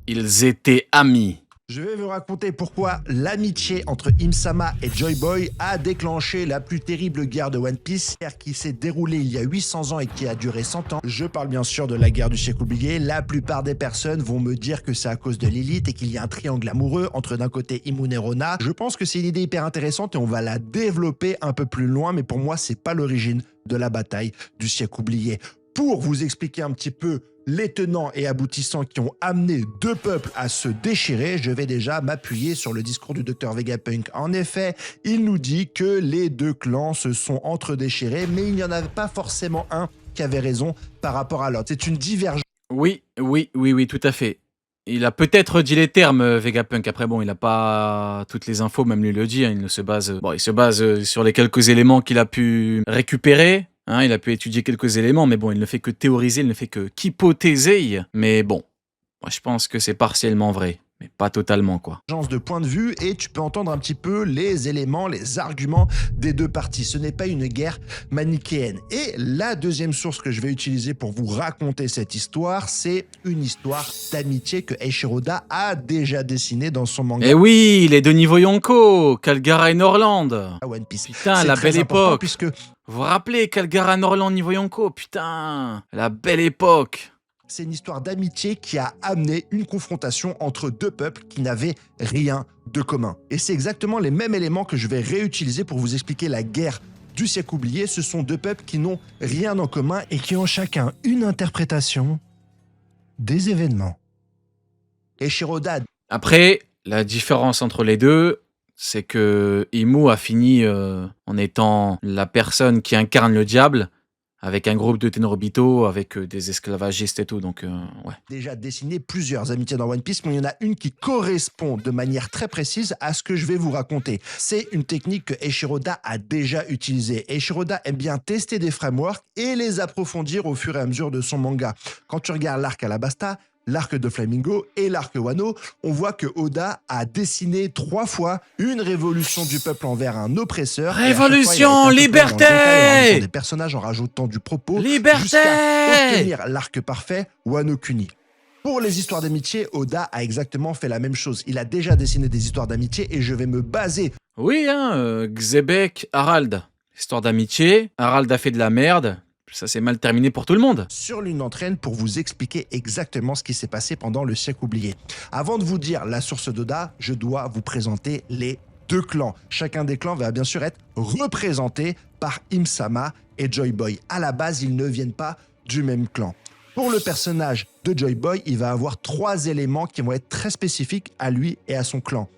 Ils étaient amis. Je vais vous raconter pourquoi l'amitié entre Im-sama et Joy-Boy a déclenché la plus terrible guerre de One Piece, guerre qui s'est déroulée il y a 800 ans et qui a duré 100 ans. Je parle bien sûr de la guerre du siècle oublié. La plupart des personnes vont me dire que c'est à cause de Lilith et qu'il y a un triangle amoureux entre d'un côté Imun et Rona. Je pense que c'est une idée hyper intéressante et on va la développer un peu plus loin, mais pour moi, c'est pas l'origine de la bataille du siècle oublié. Pour vous expliquer un petit peu les tenants et aboutissants qui ont amené deux peuples à se déchirer, je vais déjà m'appuyer sur le discours du Dr Vegapunk. En effet, il nous dit que les deux clans se sont entre-déchirés, mais il n'y en avait pas forcément un qui avait raison par rapport à l'autre. C'est une divergence. Oui, tout à fait. Il a peut-être dit les termes, Vegapunk. Après, bon, il n'a pas toutes les infos, même lui le dit. Hein, il se base sur les quelques éléments qu'il a pu récupérer. Hein, il a pu étudier quelques éléments, mais bon, il ne fait que théoriser, il ne fait que qu'hypothéser. Mais bon, moi je pense que c'est partiellement vrai, mais pas totalement, quoi. De point de vue et tu peux entendre un petit peu les éléments, les arguments des deux parties. Ce n'est pas une guerre manichéenne. Et la deuxième source que je vais utiliser pour vous raconter cette histoire, c'est une histoire d'amitié que Eiichiro Oda a déjà dessinée dans son manga. Eh oui, les deux niveaux Yonko, Calgara et Norland. One Piece. Putain, la belle époque. Puisque vous vous rappelez Calgara, Norland, niveau Yonko, putain, la belle époque. C'est une histoire d'amitié qui a amené une confrontation entre deux peuples qui n'avaient rien de commun. Et c'est exactement les mêmes éléments que je vais réutiliser pour vous expliquer la guerre du siècle oublié. Ce sont deux peuples qui n'ont rien en commun et qui ont chacun une interprétation des événements. Eiichiro Oda. Après, la différence entre les deux, c'est que Imu a fini en étant la personne qui incarne le diable, avec un groupe de Tenryubito, avec des esclavagistes et tout, donc ouais. Déjà dessiné plusieurs amitiés dans One Piece, mais il y en a une qui correspond de manière très précise à ce que je vais vous raconter. C'est une technique que Eiichiro Oda a déjà utilisée. Eiichiro Oda aime bien tester des frameworks et les approfondir au fur et à mesure de son manga. Quand tu regardes l'arc Alabasta, l'arc de Flamingo et l'arc Wano, on voit que Oda a dessiné 3 fois une révolution du peuple envers un oppresseur. Révolution, liberté des personnages en rajoutant du propos liberté jusqu'à obtenir l'arc parfait Wano Kuni. Pour les histoires d'amitié, Oda a exactement fait la même chose. Il a déjà dessiné des histoires d'amitié et je vais me baser. Oui, hein, Xebec, Harald. Histoire d'amitié, Harald a fait de la merde. Ça s'est mal terminé pour tout le monde. Sur l'une d'entre elles pour vous expliquer exactement ce qui s'est passé pendant le siècle oublié. Avant de vous dire la source d'Oda, je dois vous présenter les deux clans. Chacun des clans va bien sûr être représenté par Im-sama et Joy-Boy. À la base, ils ne viennent pas du même clan. Pour le personnage de Joy-Boy, il va avoir 3 éléments qui vont être très spécifiques à lui et à son clan.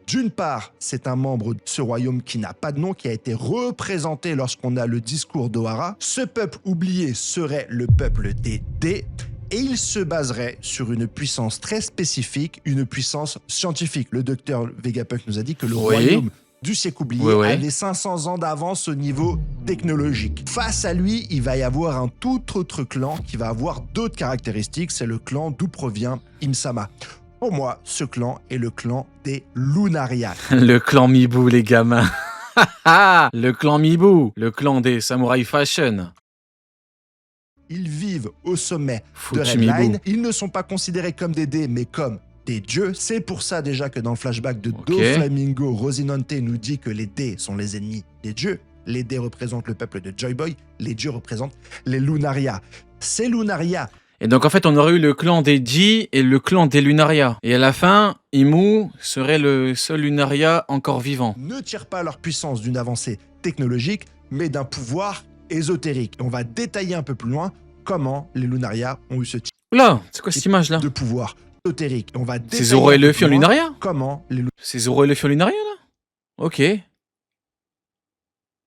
D'une part, c'est un membre de ce royaume qui n'a pas de nom, qui a été représenté lorsqu'on a le discours d'Ohara. Ce peuple oublié serait le peuple des Dés, et il se baserait sur une puissance très spécifique, une puissance scientifique. Le docteur Vegapunk nous a dit que le royaume du siècle oublié avait 500 ans d'avance au niveau technologique. Face à lui, il va y avoir un tout autre clan qui va avoir d'autres caractéristiques. C'est le clan d'où provient Im-sama. Pour moi, ce clan est le clan des Lunaria. Le clan Mibu, les gamins. Le clan Mibu, le clan des samouraïs fashion. Ils vivent au sommet de Redline. Ils ne sont pas considérés comme des dés, mais comme des dieux. C'est pour ça déjà que dans le flashback de Doflamingo, Rosinante nous dit que les dés sont les ennemis des dieux. Les dés représentent le peuple de Joy-Boy. Les dieux représentent les Lunaria. Ces Lunaria... Et donc en fait, on aurait eu le clan des Ji et le clan des Lunaria. Et à la fin, Imu serait le seul Lunaria encore vivant. Ne tirent pas leur puissance d'une avancée technologique, mais d'un pouvoir ésotérique. On va détailler un peu plus loin comment les Lunaria ont eu ce type. Oula, c'est quoi cette image-là? De pouvoir ésotérique. On va c'est Zoro et Luffy en Lunaria? Comment les C'est Zoro et Luffy en Lunaria, là? Ok.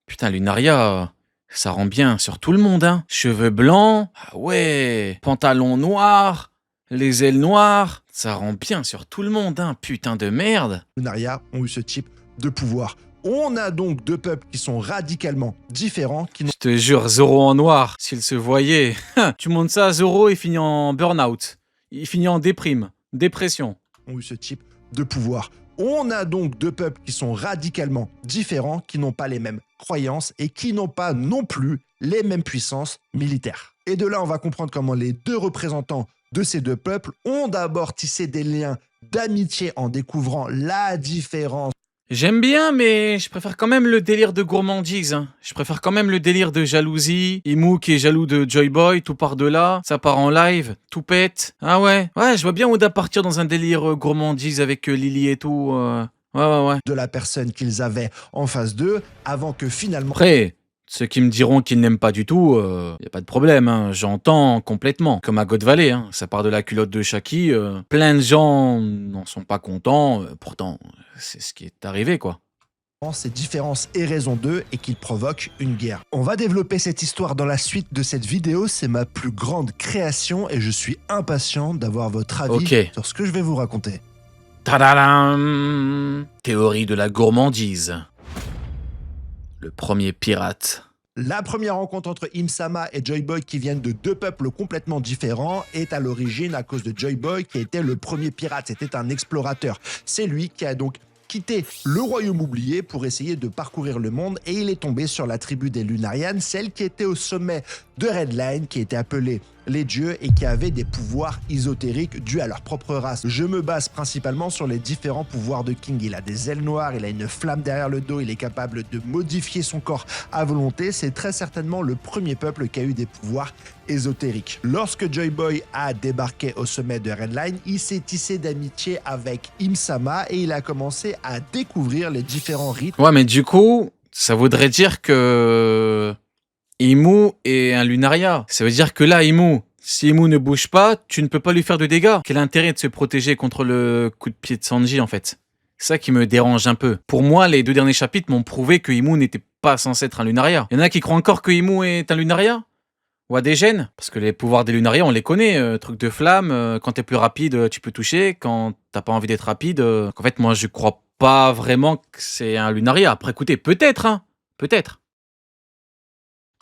Putain, Lunaria... ça rend bien sur tout le monde, hein. Cheveux blancs, ah ouais. Pantalon noir, les ailes noires, ça rend bien sur tout le monde, hein. Putain de merde. Les Lunaria ont eu ce type de pouvoir. On a donc deux peuples qui sont radicalement différents. Je te jure, Zoro en noir, s'il se voyait. Tu montes ça à Zoro, il finit en burn-out. Il finit en dépression. Ont eu ce type de pouvoir. On a donc deux peuples qui sont radicalement différents, qui n'ont pas les mêmes croyances et qui n'ont pas non plus les mêmes puissances militaires. Et de là, on va comprendre comment les deux représentants de ces deux peuples ont d'abord tissé des liens d'amitié en découvrant la différence. J'aime bien, mais je préfère quand même le délire de gourmandise, hein. Je préfère quand même le délire de jalousie. Imu qui est jaloux de Joy Boy, tout part de là. Ça part en live, tout pète. Ah ouais, ouais, je vois bien Oda partir dans un délire gourmandise avec Lily et tout. Ouais. De la personne qu'ils avaient en face d'eux avant que finalement Après, ceux qui me diront qu'ils n'aiment pas du tout, y a pas de problème, hein, j'entends complètement. Comme à God Valley, hein, ça part de la culotte de Shaki, plein de gens n'en sont pas contents, pourtant c'est ce qui est arrivé, quoi. ces différences aient raison d'eux et qu'ils provoquent une guerre. On va développer cette histoire dans la suite de cette vidéo, c'est ma plus grande création et je suis impatient d'avoir votre avis Ok. sur ce que je vais vous raconter. Tadadam! Théorie de la gourmandise. Le premier pirate. La première rencontre entre Im-sama et Joy Boy, qui viennent de deux peuples complètement différents, est à l'origine à cause de Joy Boy, qui était le premier pirate. C'était un explorateur. C'est lui qui a donc quitté le royaume oublié pour essayer de parcourir le monde et il est tombé sur la tribu des Lunarians, celle qui était au sommet de Redline, qui était appelée les dieux et qui avaient des pouvoirs ésotériques dus à leur propre race. Je me base principalement sur les différents pouvoirs de King. Il a des ailes noires, il a une flamme derrière le dos, il est capable de modifier son corps à volonté. C'est très certainement le premier peuple qui a eu des pouvoirs ésotériques. Lorsque Joy Boy a débarqué au sommet de Redline, il s'est tissé d'amitié avec Im-sama et il a commencé à découvrir les différents rites. Ouais, mais du coup, ça voudrait dire que Imu est un Lunaria. Ça veut dire que là, Imu, si Imu ne bouge pas, tu ne peux pas lui faire de dégâts. Quel intérêt de se protéger contre le coup de pied de Sanji, en fait? C'est ça qui me dérange un peu. Pour moi, les 2 derniers chapitres m'ont prouvé que Imu n'était pas censé être un Lunaria. Il y en a qui croient encore que Imu est un Lunaria? Ou à des gènes? Parce que les pouvoirs des Lunaria, on les connaît. Truc de flamme, quand t'es plus rapide, tu peux toucher. Quand t'as pas envie d'être rapide... En fait, moi, je crois pas vraiment que c'est un Lunaria. Après, écoutez, peut-être, hein. Peut-être.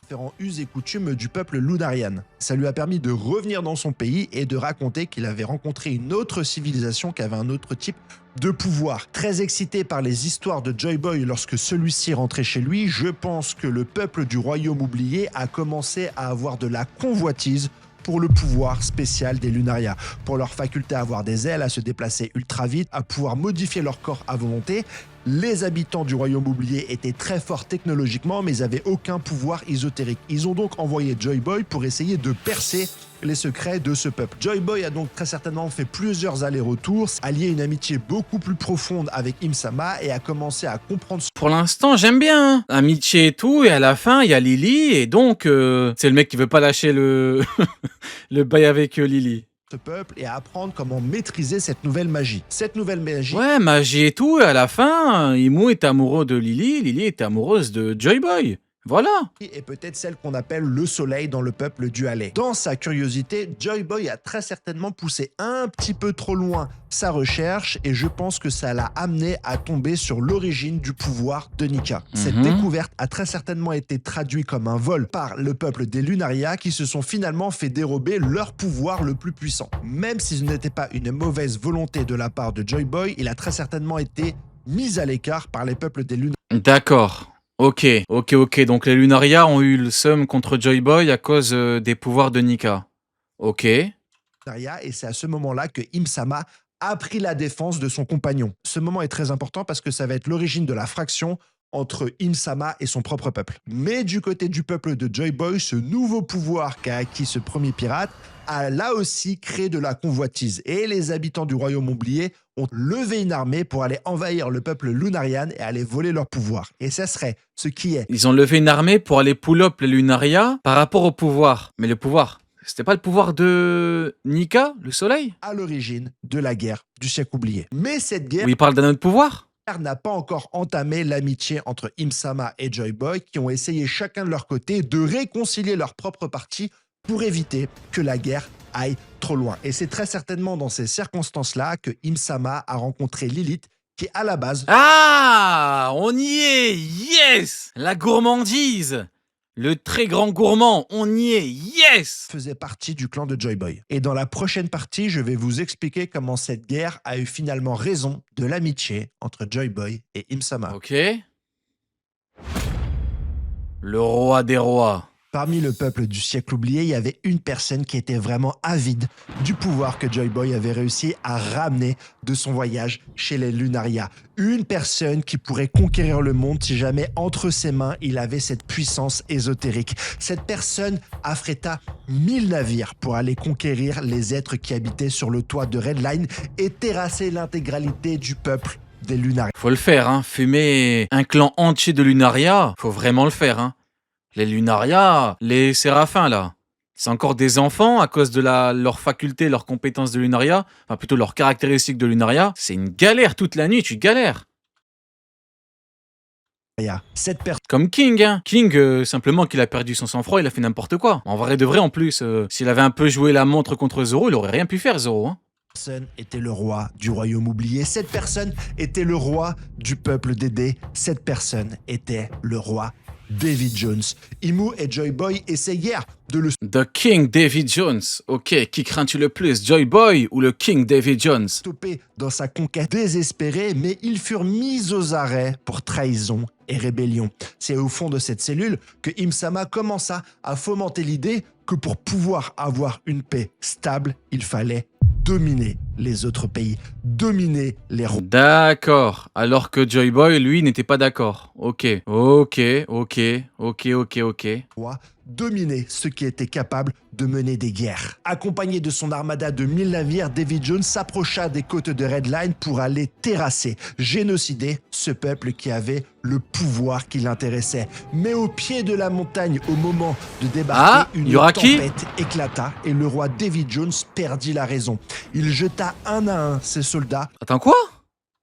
Différents us et coutumes du peuple Lunarian. Ça lui a permis de revenir dans son pays et de raconter qu'il avait rencontré une autre civilisation qui avait un autre type de pouvoir. Très excité par les histoires de Joy Boy lorsque celui-ci rentrait chez lui, je pense que le peuple du royaume oublié a commencé à avoir de la convoitise pour le pouvoir spécial des Lunaria, pour leur faculté à avoir des ailes, à se déplacer ultra vite, à pouvoir modifier leur corps à volonté. Les habitants du royaume oublié étaient très forts technologiquement, mais ils n'avaient aucun pouvoir ésotérique. Ils ont donc envoyé Joy Boy pour essayer de percer les secrets de ce peuple. Joy Boy a donc très certainement fait plusieurs allers-retours, a lié une amitié beaucoup plus profonde avec Im-sama et a commencé à comprendre Pour l'instant, j'aime bien, hein. Amitié et tout, et à la fin, il y a Lily, et donc, c'est le mec qui veut pas lâcher le, le bail avec Lily. ce peuple et à apprendre comment maîtriser cette nouvelle magie. Cette nouvelle magie Ouais, magie et tout, et à la fin, Imu est amoureux de Lily, Lily est amoureuse de Joy Boy. Voilà. est peut-être celle qu'on appelle le soleil dans le peuple du Halley. Dans sa curiosité, Joy Boy a très certainement poussé un petit peu trop loin sa recherche et je pense que ça l'a amené à tomber sur l'origine du pouvoir de Nika. Cette découverte a très certainement été traduite comme un vol par le peuple des Lunaria qui se sont finalement fait dérober leur pouvoir le plus puissant. Même si ce n'était pas une mauvaise volonté de la part de Joy Boy, il a très certainement été mis à l'écart par les peuples des Lunaria. D'accord. Ok. Donc les Lunaria ont eu le seum contre Joy Boy à cause des pouvoirs de Nika. Ok. Et c'est à ce moment-là que Im-sama a pris la défense de son compagnon. Ce moment est très important parce que ça va être l'origine de la fraction entre Im-sama et son propre peuple. Mais du côté du peuple de Joy Boy, ce nouveau pouvoir qu'a acquis ce premier pirate a là aussi créé de la convoitise. Et les habitants du royaume oublié ont levé une armée pour aller envahir le peuple Lunarian et aller voler leur pouvoir. Et ça serait ce qui est... Ils ont levé une armée pour aller pull-up les Lunaria par rapport au pouvoir. Mais le pouvoir, c'était pas le pouvoir de Nika, le soleil? à l'origine de la guerre du siècle oublié. Mais cette guerre Où il parle d'un autre pouvoir? n'a pas encore entamé l'amitié entre Im-sama et Joy Boy qui ont essayé chacun de leur côté de réconcilier leur propre parti pour éviter que la guerre aille trop loin. Et c'est très certainement dans ces circonstances-là que Im-sama a rencontré Lilith qui à la base Ah, on y est, yes! La gourmandise! Le très grand gourmand, on y est, yes! faisait partie du clan de Joy Boy. Et dans la prochaine partie, je vais vous expliquer comment cette guerre a eu finalement raison de l'amitié entre Joy Boy et Im-sama. Ok. Le roi des rois. Parmi le peuple du siècle oublié, il y avait une personne qui était vraiment avide du pouvoir que Joy Boy avait réussi à ramener de son voyage chez les Lunaria. Une personne qui pourrait conquérir le monde si jamais entre ses mains il avait cette puissance ésotérique. Cette personne affréta 1000 navires pour aller conquérir les êtres qui habitaient sur le toit de Redline et terrasser l'intégralité du peuple des Lunaria. Faut le faire, hein. Fumer un clan entier de Lunaria, faut vraiment le faire, hein. Les Lunaria, les Séraphins, là, c'est encore des enfants à cause de leur faculté, leurs compétences de Lunaria, enfin plutôt leurs caractéristiques de Lunaria. C'est une galère toute la nuit, tu galères. Cette personne Comme King, hein. King, simplement qu'il a perdu son sang-froid, il a fait n'importe quoi. En vrai de vrai, en plus, s'il avait un peu joué la montre contre Zoro, il aurait rien pu faire, Zoro, hein. était le roi du royaume oublié. Cette personne était le roi du peuple d'Édé. Cette personne était le roi David Jones. Imu et Joy Boy essayèrent de le The King David Jones. Ok, qui crains-tu le plus, Joy Boy ou le King David Jones? stopper dans sa conquête désespérée, mais ils furent mis aux arrêts pour trahison et rébellion. C'est au fond de cette cellule que Im-sama commença à fomenter l'idée que pour pouvoir avoir une paix stable, il fallait dominer les autres pays, dominer les D'accord. Alors que Joy Boy, lui, n'était pas d'accord. Ok. rois, dominer ceux qui étaient capables de mener des guerres. Accompagné de son armada de 1000 navires, David Jones s'approcha des côtes de Redline pour aller terrasser, génocider ce peuple qui avait le pouvoir qui l'intéressait. Mais au pied de la montagne, au moment de débarquer, une Yoraki tempête éclata et le roi David Jones perdit la raison. Il jeta un à un ses soldats Attends, quoi?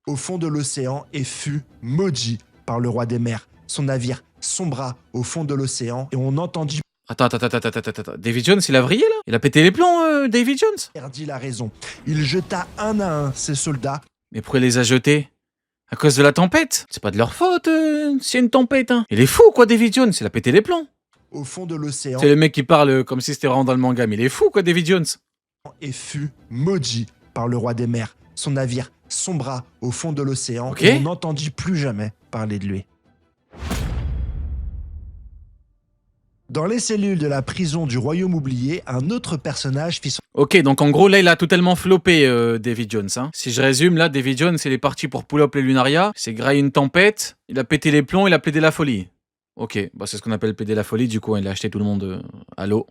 au fond de l'océan et fut maudit par le roi des mers. Son navire sombra au fond de l'océan et on entendit Attends. David Jones, il a vrillé, là? Il a pété les plombs, David Jones? perdit la raison. Il jeta un à un ses soldats Mais pourquoi il les a jetés? À cause de la tempête? C'est pas de leur faute, s'il y a une tempête, hein. Il est fou, quoi, David Jones? Il a pété les plombs. au fond de l'océan C'est le mec qui parle comme si c'était vraiment dans le manga, mais il est fou, quoi, David Jones. et fut maudit par le roi des mers. Son navire sombra au fond de l'océan Ok. et on n'entendit plus jamais parler de lui. Dans les cellules de la prison du royaume oublié, un autre personnage fit son Ok, donc en gros, là, il a totalement floppé, David Jones, hein. Si je résume, là, David Jones, il est parti pour pull up les Lunaria, c'est graillé une tempête, il a pété les plombs, il a plaidé la folie. Ok, bah c'est ce qu'on appelle plaider la folie, du coup, il a acheté tout le monde à l'eau.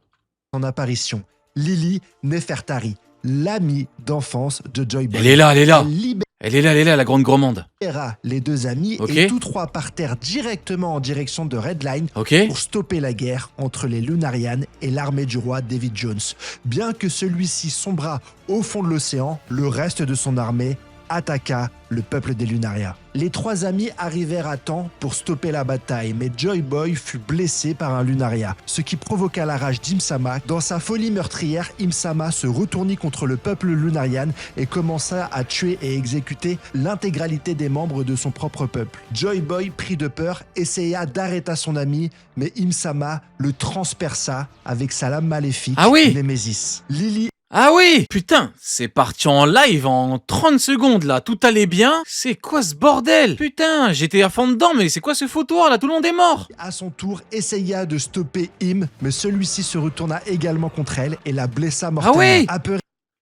apparition. Lily Nefertari, l'amie d'enfance de Joy Boy. Elle est là, Elle Elle est là, la grande gourmande. libéra les deux amis Ok. et tous trois partèrent directement en direction de Redline Ok. pour stopper la guerre entre les Lunarians et l'armée du roi David Jones. Bien que celui-ci sombra au fond de l'océan, le reste de son armée attaqua le peuple des Lunaria. Les trois amis arrivèrent à temps pour stopper la bataille, mais Joy Boy fut blessé par un Lunaria, ce qui provoqua la rage d'Im-sama. Dans sa folie meurtrière, Im-sama se retournit contre le peuple Lunarian et commença à tuer et exécuter l'intégralité des membres de son propre peuple. Joy Boy, pris de peur, essaya d'arrêter son ami, mais Im-sama le transperça avec sa lame maléfique, Ah oui. Némésis. Lily Ah oui! Putain, c'est parti en live en 30 secondes là, tout allait bien. C'est quoi ce bordel? Putain, j'étais à fond dedans, mais c'est quoi ce foutoir là? Tout le monde est mort! à son tour, essaya de stopper Im, mais celui-ci se retourna également contre elle et la blessa mortellement. oui. Apeuré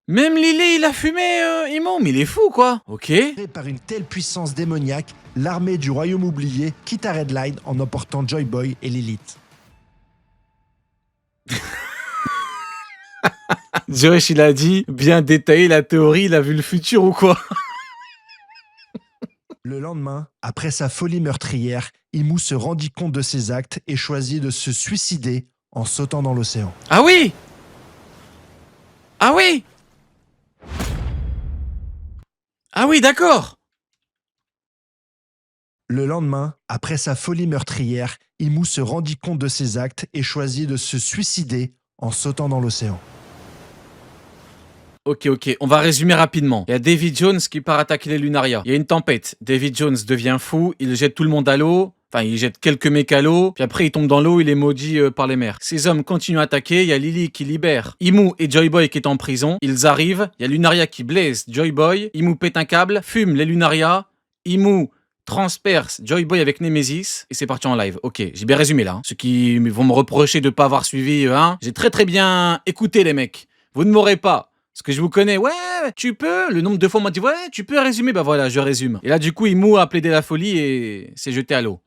Même Lily, il a fumé, Imo, mais il est fou quoi! Ok. par une telle puissance démoniaque, l'armée du royaume oublié quitta Redline en emportant Joy Boy et Lilith. Josh, il a dit, bien détaillé la théorie, il a vu le futur ou quoi? Le lendemain, après sa folie meurtrière, Imu se rendit compte de ses actes et choisit de se suicider en sautant dans l'océan. Ah oui! Ah oui! Ah oui, d'accord! Le lendemain, après sa folie meurtrière, Imu se rendit compte de ses actes et choisit de se suicider en sautant dans l'océan. Ok, on va résumer rapidement. Il y a David Jones qui part attaquer les Lunaria. Il y a une tempête. David Jones devient fou, il jette tout le monde à l'eau. Enfin, il jette quelques mecs à l'eau, puis après il tombe dans l'eau, il est maudit par les mers. Ces hommes continuent à attaquer, il y a Lily qui libère Imu et Joy Boy qui est en prison. Ils arrivent, il y a Lunaria qui blesse Joy Boy, Imu pète un câble, fume les Lunaria, Imu transperce Joy Boy avec Nemesis et c'est parti en live. Ok, j'ai bien résumé là. Ceux qui vont me reprocher de pas avoir suivi, j'ai très bien écouté les mecs. Vous ne m'aurez pas. Parce que je vous connais, ouais, tu peux. Le nombre de fois on m'a dit, ouais, tu peux résumer. Bah voilà, je résume. Et là, du coup, Imou a plaidé la folie et s'est jeté à l'eau.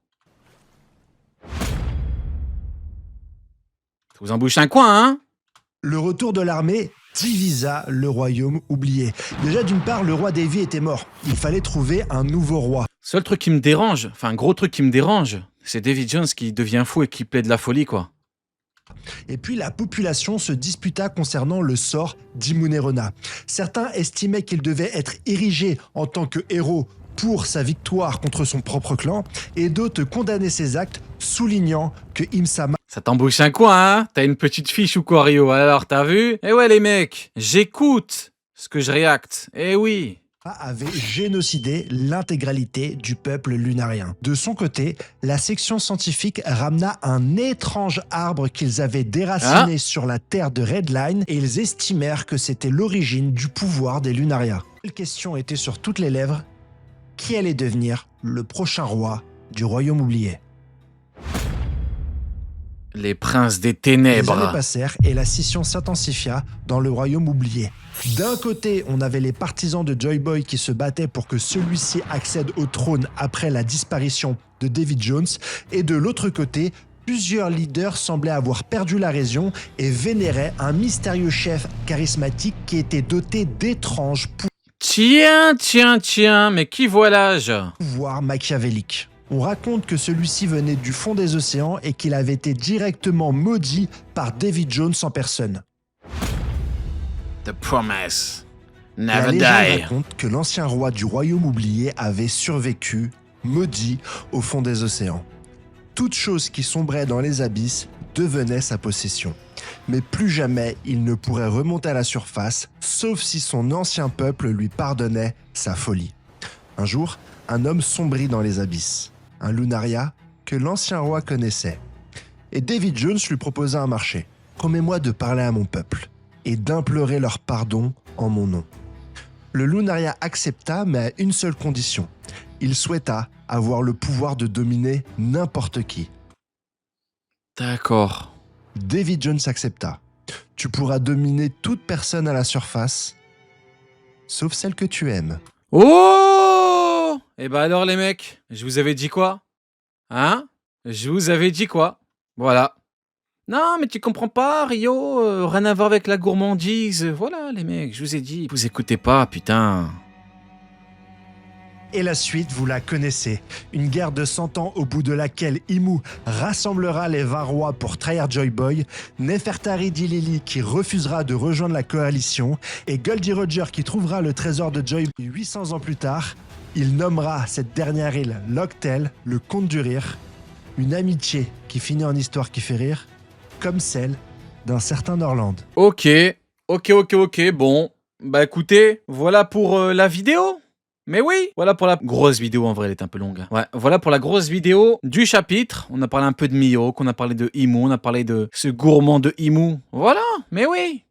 Ça vous embouche un coin, hein? Le retour de l'armée divisa le royaume oublié. Déjà, d'une part, le roi Davy était mort. Il fallait trouver un nouveau roi. Seul truc qui me dérange, enfin, un gros truc qui me dérange, c'est Davy Jones qui devient fou et qui plaide la folie, quoi. Et puis la population se disputa concernant le sort d'Imunerona. Certains estimaient qu'il devait être érigé en tant que héros pour sa victoire contre son propre clan, et d'autres condamnaient ses actes, soulignant que Imsama Ça t'embouche un coin, hein? T'as une petite fiche ou quoi, Rio? Alors, t'as vu? Eh ouais, les mecs, j'écoute ce que je réacte. Eh oui. avait génocidé l'intégralité du peuple lunarien. De son côté, la section scientifique ramena un étrange arbre qu'ils avaient déraciné sur la terre de Redline et ils estimèrent que c'était l'origine du pouvoir des Lunaria. La question était sur toutes les lèvres: qui allait devenir le prochain roi du royaume oublié? Les princes des Les ténèbres. années passèrent et la scission s'intensifia dans le royaume oublié. D'un côté, on avait les partisans de Joy Boy qui se battaient pour que celui-ci accède au trône après la disparition de Davy Jones, et de l'autre côté, plusieurs leaders semblaient avoir perdu la raison et vénéraient un mystérieux chef charismatique qui était doté d'étranges Tiens, mais qui voilà-je? pouvoirs machiavéliques. On raconte que celui-ci venait du fond des océans et qu'il avait été directement maudit par Davy Jones en personne. The promise. La Never légende die. raconte que l'ancien roi du royaume oublié avait survécu, maudit, au fond des océans. Toute chose qui sombrait dans les abysses devenait sa possession. Mais plus jamais il ne pourrait remonter à la surface, sauf si son ancien peuple lui pardonnait sa folie. Un jour, un homme sombrit dans les abysses, un Lunaria que l'ancien roi connaissait. Et Davy Jones lui proposa un marché. « Promets-moi de parler à mon peuple et d'implorer leur pardon en mon nom. » Le Lunaria accepta, mais à une seule condition. Il souhaita avoir le pouvoir de dominer n'importe qui. D'accord. Davy Jones accepta. Tu pourras dominer toute personne à la surface, sauf celle que tu aimes. Oh! Eh ben alors les mecs, je vous avais dit quoi? Hein? Je vous avais dit quoi? Voilà. Non, mais tu comprends pas, Rio, rien à voir avec la gourmandise. Voilà les mecs, je vous ai dit. Vous écoutez pas, putain. Et la suite, vous la connaissez. Une guerre de 100 ans au bout de laquelle Imu rassemblera les 20 rois pour trahir Joy Boy, Nefertari Dilili qui refusera de rejoindre la coalition, et Goldie Roger qui trouvera le trésor de Joy Boy 800 ans plus tard. Il nommera cette dernière île Locktel, le conte du rire, une amitié qui finit en histoire qui fait rire, comme celle d'un certain Norland. Ok, bon. Bah écoutez, voilà pour la vidéo. Mais oui, voilà pour la grosse vidéo, en vrai elle est un peu longue. Ouais, voilà pour la grosse vidéo du chapitre. On a parlé un peu de Mihawk, on a parlé de Imu, on a parlé de ce gourmand de Imu. Voilà, mais oui.